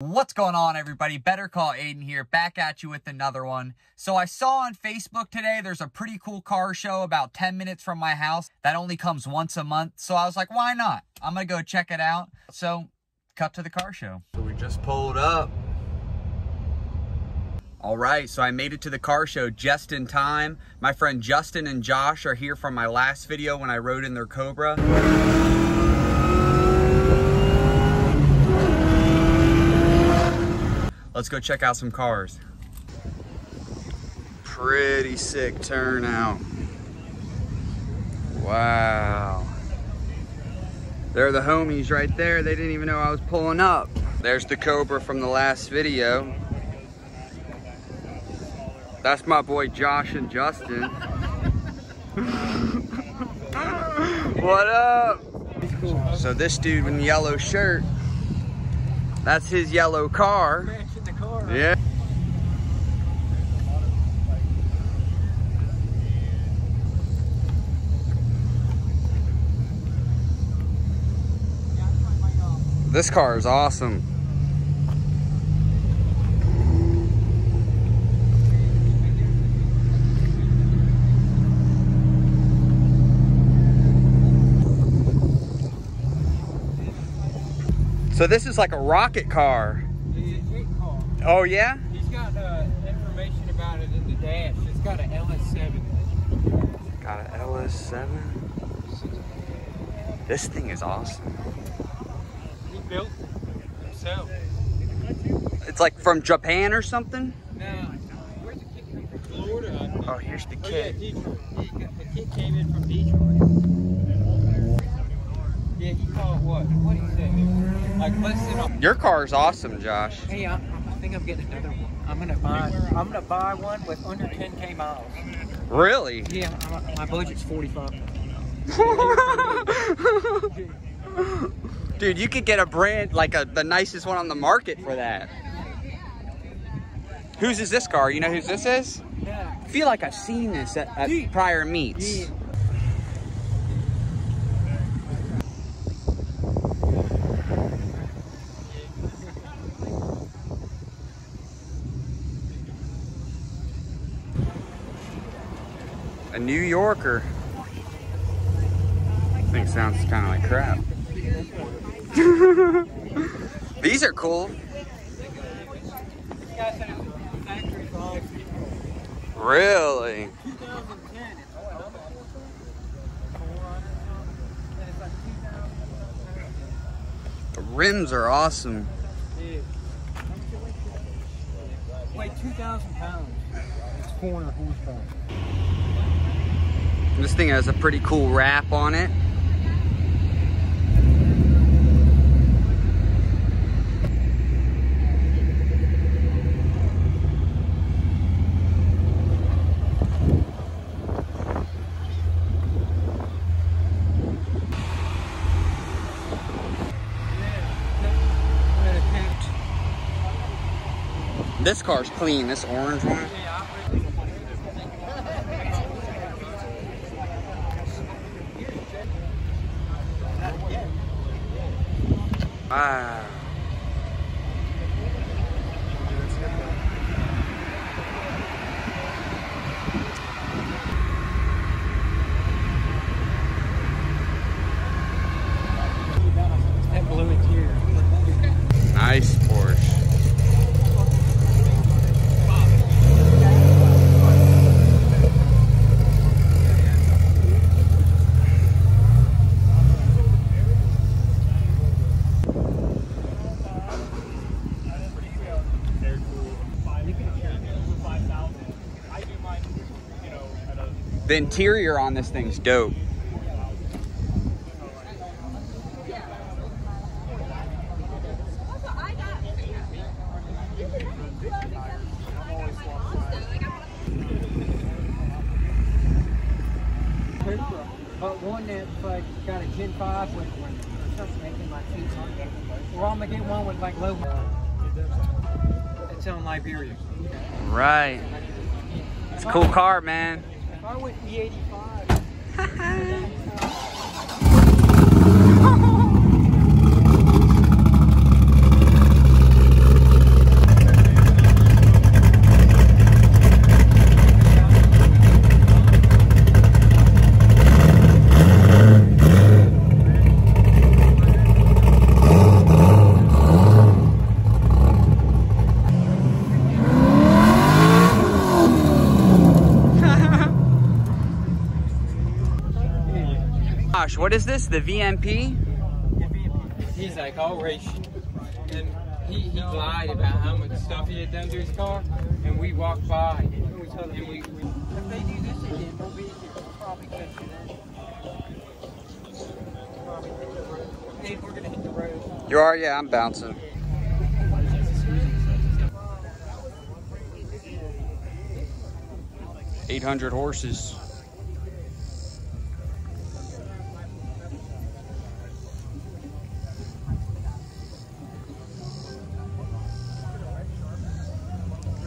What's going on, everybody? Better Call Aiden here, back at you with another one. So I saw on Facebook today there's a pretty cool car show about 10 minutes from my house that only comes once a month. So I was like, why not? I'm gonna go check it out. So cut to the car show. So we just pulled up. All right, so I made it to the car show just in time. My friend Justin and Josh are here from my last video when I rode in their Cobra. Let's go check out some cars. Pretty sick turnout. Wow. They're the homies right there. They didn't even know I was pulling up. There's the Cobra from the last video. That's my boy Josh and Justin. What up? So this dude in the yellow shirt, that's his yellow car. Yeah. This car is awesome. So this is like a rocket car. Oh yeah? He's got information about it in the dash. It's got an LS7. Got an LS7? This thing is awesome. He built it himself. It's like from Japan or something? No. Where's the kit come from? Florida. Oh, here's the kit. Oh, yeah, Detroit. The kit came in from Detroit. Yeah, he called what? What did he say? Like less than Your car is awesome, Josh. Hey, I think I'm getting another one. I'm gonna buy one with under 10K miles. Really? Yeah, my budget's 45. Dude, you could get a brand like the nicest one on the market for that. Whose is this car? You know whose this is? Yeah. I feel like I've seen this at prior meets. Yeah. A New Yorker. I think sounds kind of like crap. These are cool. Really? 2010. The rims are awesome. Weigh 2,000 pounds. It's 400 horsepower. This thing has a pretty cool wrap on it. This car's clean, this orange one. Wow. That blue interior. Nice Porsche. The interior on this thing's dope. One that's like got a Gen 5 with something making my feet on it. Or I'm gonna get one with like low. It's on Liberia. Right. It's a cool car, man. If I went E85. gosh, what is this? The VMP? He's like all race. And he lied about how much stuff he had done to his car, and we walked by. And if they do this again, we'll be here. We'll probably catch it. Hey, we're gonna hit the road. You are? Yeah, I'm bouncing. $800 horses.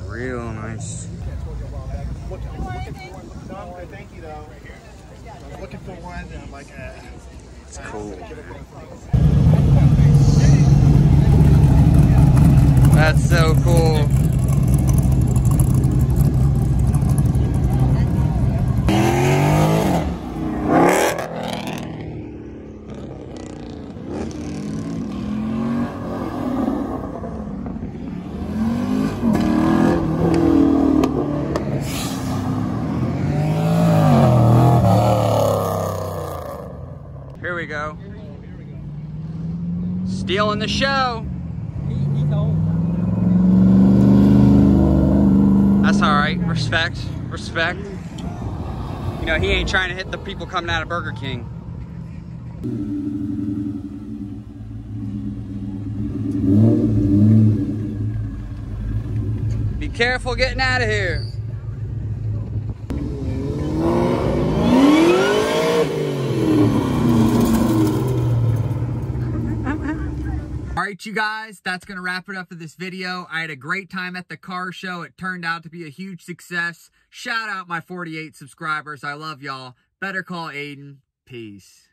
Real nice. Thank you, though. I was looking for one, and I'm like, It's cool. That's so cool. Here we go. Stealing the show. He's old. That's all right. Respect. Respect. You know, he ain't trying to hit the people coming out of Burger King. Be careful getting out of here. All right, you guys, that's going to wrap it up for this video. I had a great time at the car show. It turned out to be a huge success. Shout out my 48 subscribers. I love y'all. Better call Aiden. Peace.